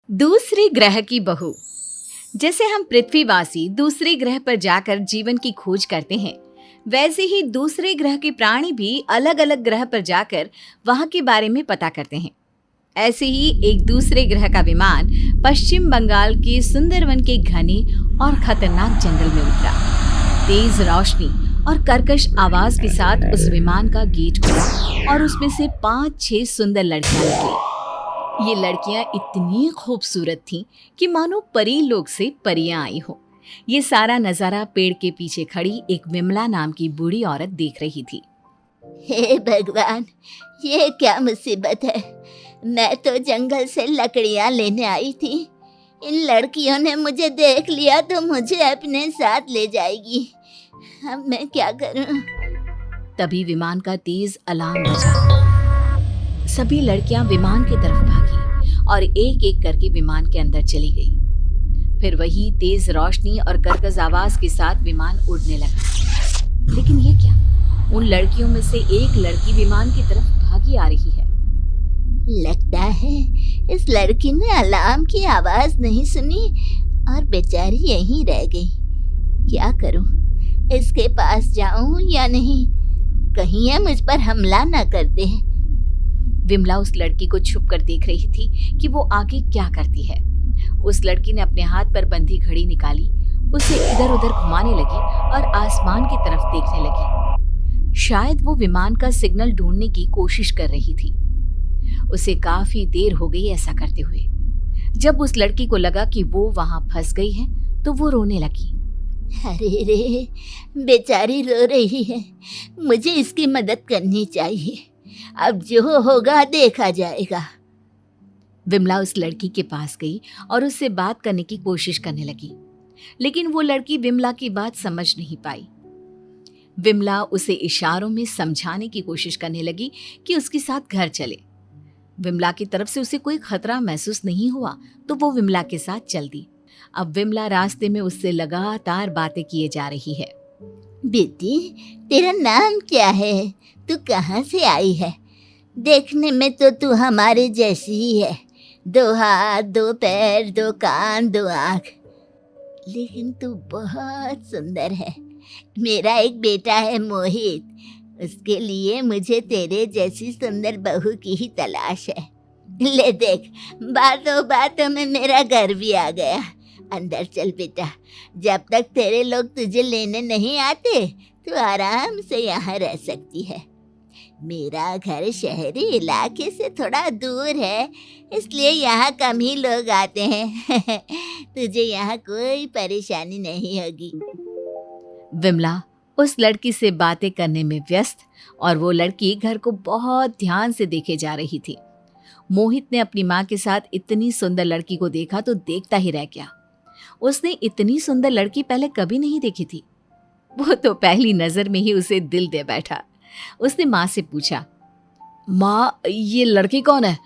दूसरे ग्रह की बहू। जैसे हम पृथ्वीवासी दूसरे ग्रह पर जाकर जीवन की खोज करते हैं, वैसे ही दूसरे ग्रह के प्राणी भी अलग अलग ग्रह पर जाकर वहां के बारे में पता करते हैं। ऐसे ही एक दूसरे ग्रह का विमान पश्चिम बंगाल के सुंदरवन के घने और खतरनाक जंगल में उतरा। तेज रोशनी और कर्कश आवाज के साथ उस विमान का गेट खुला और उसमें से 5-6 सुंदर लड़कियां निकली। ये लड़कियां इतनी खूबसूरत थीं कि मानो परी लोक से परियां आई हो। ये सारा नजारा पेड़ के पीछे खड़ी एक विमला नाम की बूढ़ी औरत देख रही थी। हे भगवान, ये क्या मुसीबत है। मैं तो जंगल से लकड़ियां लेने आई थी। इन लड़कियों ने मुझे देख लिया तो मुझे अपने साथ ले जाएगी। अब मैं क्या करूं? तभी विमान का तेज अलार्म बजा। सभी लड़कियां विमान की तरफ भागी और एक एक करके विमान के अंदर चली गई। फिर वही तेज रोशनी और कर्कश आवाज के साथ विमान उड़ने लगा। लेकिन ये क्या? उन लड़कियों में से एक लड़की विमान की तरफ भागी आ रही है। लगता है इस लड़की ने अलार्म की आवाज नहीं सुनी और बेचारी यहीं रह गई। क्या करूं? इसके पास जाऊं या नहीं? कहीं ये मुझ पर हमला न कर दे। विमला उस लड़की को छुप कर देख रही थी कि वो आगे क्या करती है। उस लड़की ने अपने हाथ पर बंधी घड़ी निकाली, उसे इधर उधर घुमाने लगी और आसमान की तरफ देखने लगी। शायद वो विमान का सिग्नल ढूंढने की कोशिश कर रही थी। उसे काफी देर हो गई ऐसा करते हुए। जब उस लड़की को लगा कि वो वहां फंस गई है तो वो रोने लगी। अरे रे, बेचारी रो रही है। मुझे इसकी मदद करनी चाहिए। अब जो होगा देखा जाएगा। विमला उस लड़की के पास गई और उससे बात करने की कोशिश करने लगी, लेकिन वो लड़की विमला की बात समझ नहीं पाई। विमला उसे इशारों में समझाने की कोशिश करने लगी कि उसके साथ घर चले। विमला की तरफ से उसे कोई खतरा महसूस नहीं हुआ तो वो विमला के साथ चल दी। अब विमला रास्ते में उससे लगातार बातें किए जा रही है। बेटी, तेरा नाम क्या है? तू कहाँ से आई है? देखने में तो तू हमारे जैसी ही है। 2 हाथ, 2 पैर, 2 कान, 2 आँख, लेकिन तू बहुत सुंदर है। मेरा एक बेटा है मोहित। उसके लिए मुझे तेरे जैसी सुंदर बहू की ही तलाश है। ले देख, बातों बातों में मेरा घर भी आ गया। अंदर चल बेटा। जब तक तेरे लोग तुझे लेने नहीं आते तो आराम से यहाँ रह सकती है। मेरा घर शहरी इलाके से थोड़ा दूर है, इसलिए यहाँ कम ही लोग आते हैं। तुझे यहाँ कोई परेशानी नहीं होगी। विमला उस लड़की से बातें करने में व्यस्त और वो लड़की घर को बहुत ध्यान से देखे जा रही थी। मोहित ने अपनी माँ के साथ इतनी सुंदर लड़की को देखा तो देखता ही रह गया। उसने इतनी सुंदर लड़की पहले कभी नहीं देखी थी। वो तो पहली नजर में ही उसे दिल दे बैठा। उसने माँ से पूछा, माँ, ये लड़की कौन है?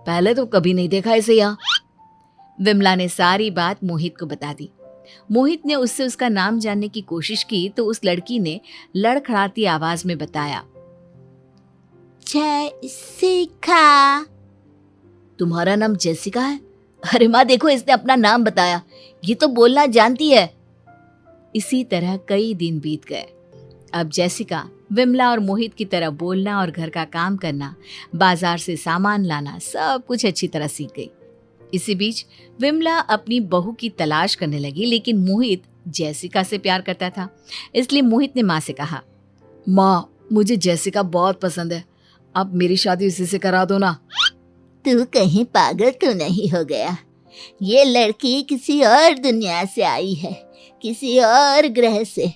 पहले तो कभी नहीं देखा इसे यहाँ। विमला ने सारी बात मोहित को बता दी। मोहित ने उससे उसका नाम जानने की कोशिश की तो उस लड़की ने लड़खड़ाती आवाज में बताया, जैसिका। तुम्हारा नाम जैसिका है? अरे माँ, देखो इसने अपना नाम बताया। ये तो बोलना जानती है। इसी तरह कई दिन बीत गए। अब जैसिका विमला और मोहित की तरह बोलना और घर का काम करना, बाजार से सामान लाना, सब कुछ अच्छी तरह सीख गई। इसी बीच विमला अपनी बहू की तलाश करने लगी, लेकिन मोहित जैसिका से प्यार करता था। इसलिए मोहित ने माँ से कहा, माँ, मुझे जैसिका बहुत पसंद है। अब मेरी शादी उसी से करा दो ना। तू कहीं पागल तो नहीं हो गया? ये लड़की किसी और दुनिया से आई है, किसी और ग्रह से।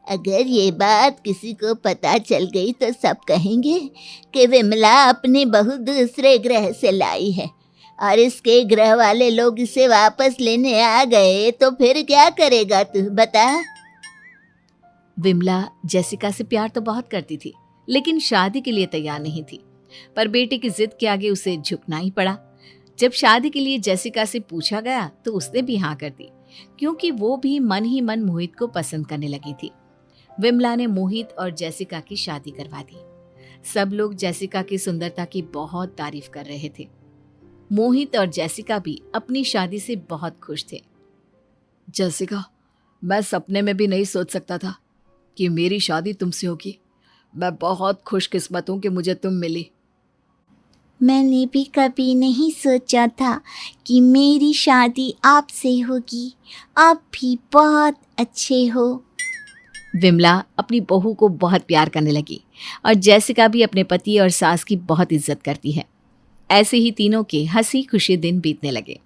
अगर ये बात किसी को पता चल गई तो सब कहेंगे कि विमला अपनी बहू दूसरे ग्रह से लाई है और इसके ग्रह वाले लोग इसे वापस लेने आ गए तो फिर क्या करेगा तू बता? विमला जैसिका से प्यार तो बहुत करती थी, लेकिन शादी के लिए तैयार नहीं थी। पर बेटे की जिद के आगे उसे झुकना ही पड़ा। जब शादी के लिए जैसिका से पूछा गया तो उसने भी हाँ कर दी, क्योंकि वो भी मन ही मन मोहित को पसंद करने लगी थी। विमला ने मोहित और जैसिका की शादी करवा दी। सब लोग जैसिका की सुंदरता की बहुत तारीफ कर रहे थे। मोहित और जेसिका भी अपनी शादी से बहुत खुश थे। जेसिका, मैं सपने में भी नहीं सोच सकता था कि मेरी शादी तुमसे होगी। मैं बहुत खुशकिस्मत हूँ कि मुझे तुम मिली। मैंने भी कभी नहीं सोचा था कि मेरी शादी आपसे होगी। आप भी बहुत अच्छे हो। विमला अपनी बहू को बहुत प्यार करने लगी और जेसिका भी अपने पति और सास की बहुत इज्जत करती है। ऐसे ही तीनों के हंसी खुशी दिन बीतने लगे।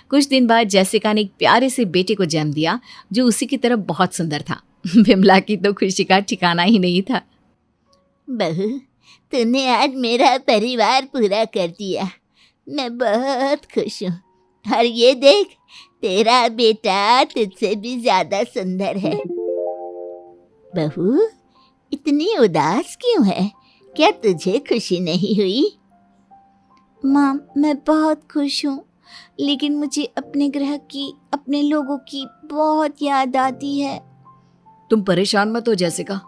कुछ दिन बाद जेसिका ने एक प्यारे से बेटे को जन्म दिया जो उसी की तरह बहुत सुंदर था। विमला की तो खुशी का ठिकाना ही नहीं था। बहू, तूने आज मेरा परिवार पूरा कर दिया। मैं बहुत खुश हूँ। और ये देख, तेरा बेटा तुझसे भी ज्यादा सुंदर है। बहू, इतनी उदास क्यों है? क्या तुझे खुशी नहीं हुई? माँ, मैं बहुत खुश हूँ, लेकिन मुझे अपने ग्रह की, अपने लोगों की बहुत याद आती है। तुम परेशान मत हो जेसिका,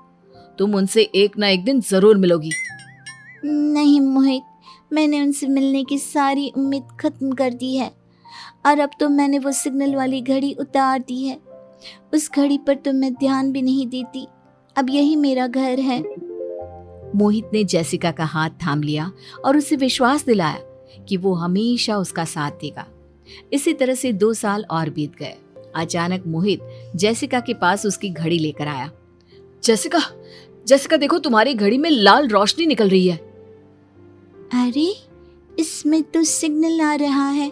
तुम उनसे एक ना एक दिन जरूर मिलोगी। नहीं मोहित, मैंने उनसे मिलने की सारी उम्मीद खत्म कर दी है और अब तो मैंने वो सिग्नल वाली घड़ी उतार दी है। उस घड़ी पर तो मैं ध्यान भी नहीं देती। अब यही मेरा घर है। मोहित ने जेसिका का हाथ थाम लिया और उसे विश्वास दिलाया कि वो हमेशा उसका साथ देगा। इसी तरह से 2 साल और बीत गए। अचानक मोहित जेसिका के पास उसकी घड़ी लेकर आया। जेसिका, जेसिका देखो, तुम्हारी घड़ी में लाल रोशनी निकल रही है। अरे, इसमें तो सिग्नल आ रहा है।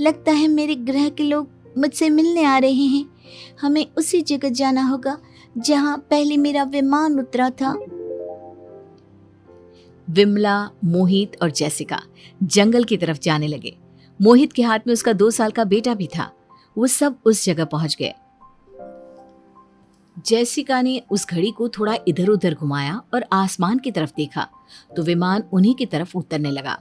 लगता है मेरे ग्रह के लोग मुझसे मिलने आ रहे हैं। हमें उसी जगह जाना होगा जहाँ पहले मेरा विमान उतरा था। विमला, मोहित और जेसिका जंगल की तरफ जाने लगे। मोहित के हाथ में उसका 2 साल का बेटा भी था। वो सब उस जगह पहुंच गए। जेसिका ने उस घड़ी को थोड़ा इधर उधर घुमाया और आसमान की तरफ देखा तो विमान उन्हीं की तरफ उतरने लगा।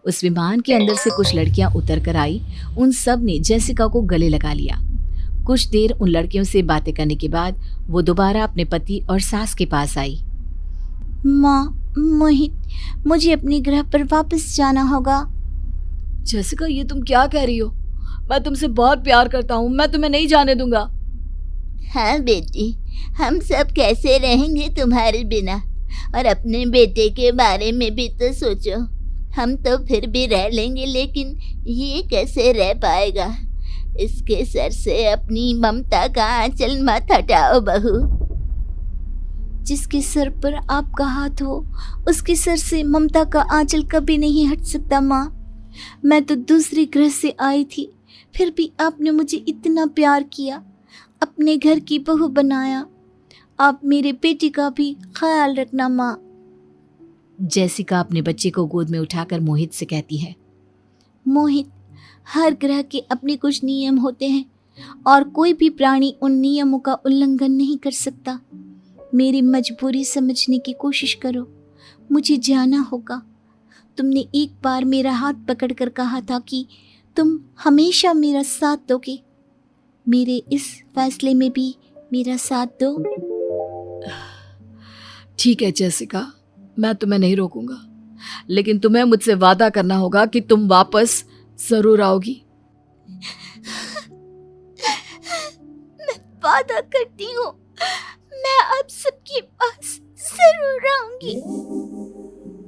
उस विमान के अंदर से कुछ लड़कियां उतर कर आई। उन सब ने जेसिका को गले लगा लिया। कुछ देर उन लड़कियों से बातें करने के बाद वो दोबारा अपने पति और सास के पास आई। माँ, मोहित, मुझे अपने ग्रह पर वापस जाना होगा। जेसिका, ये तुम क्या कह रही हो? मैं तुमसे बहुत प्यार करता हूँ, मैं तुम्हें नहीं जाने दूंगा। हाँ बेटी, हम सब कैसे रहेंगे तुम्हारे बिना? और अपने बेटे के बारे में भी तो सोचो। हम तो फिर भी रह लेंगे, लेकिन ये कैसे रह पाएगा? इसके सर से अपनी ममता का आंचल मत हटाओ बहू। जिसके सर पर आपका हाथ हो, उसके सर से ममता का आंचल कभी नहीं हट सकता माँ। मैं तो दूसरे ग्रह से आई थी, फिर भी आपने मुझे इतना प्यार किया, अपने घर की बहू बनाया। आप मेरे बेटी का भी ख्याल रखना माँ। जेसिका अपने बच्चे को गोद में उठाकर मोहित से कहती है। मोहित, हर ग्रह के अपने कुछ नियम होते हैं और कोई भी प्राणी उन नियमों का उल्लंघन नहीं कर सकता। मेरी मजबूरी समझने की कोशिश करो। मुझे जाना होगा। तुमने एक बार मेरा हाथ पकड़कर कहा था कि तुम हमेशा मेरा साथ दोगे। मेरे इस फैसले में भी मेरा साथ दो। ठीक है जेसिका, मैं तुम्हें नहीं रोकूंगा, लेकिन तुम्हें मुझसे वादा करना होगा कि तुम वापस जरूर आओगी। मैं वादा करती हूँ, मैं आप सबके पास जरूर आऊंगी।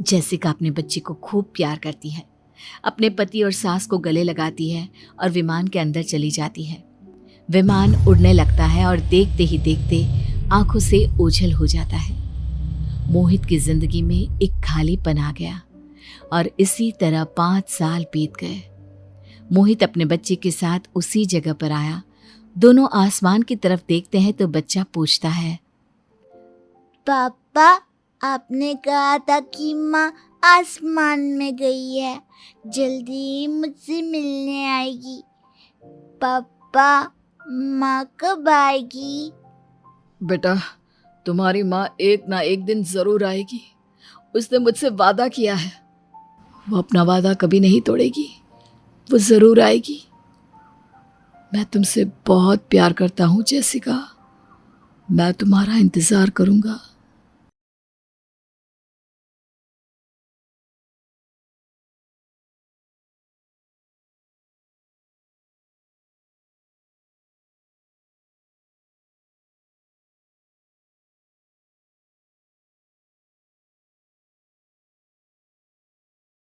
जेसिका अपने बच्चे को खूब प्यार करती है, अपने पति और सास को गले लगाती है और विमान के अंदर चली जाती है। विमान उड़ने लगता है और देखते ही देखते आंखों से ओझल हो जाता है। मोहित की जिंदगी में एक खालीपन आ गया और इसी तरह 5 साल बीत गए। मोहित अपने बच्चे के साथ उसी जगह पर आया। दोनों आसमान की तरफ देखते हैं तो बच्चा पूछता है, पापा, आपने कहा था कि माँ आसमान में गई है, जल्दी मुझसे मिलने आएगी। पापा, माँ कब आएगी? बेटा, तुम्हारी माँ एक ना एक दिन जरूर आएगी। उसने मुझसे वादा किया है, वो अपना वादा कभी नहीं तोड़ेगी, वो जरूर आएगी। मैं तुमसे बहुत प्यार करता हूँ जेसिका, मैं तुम्हारा इंतजार करूँगा।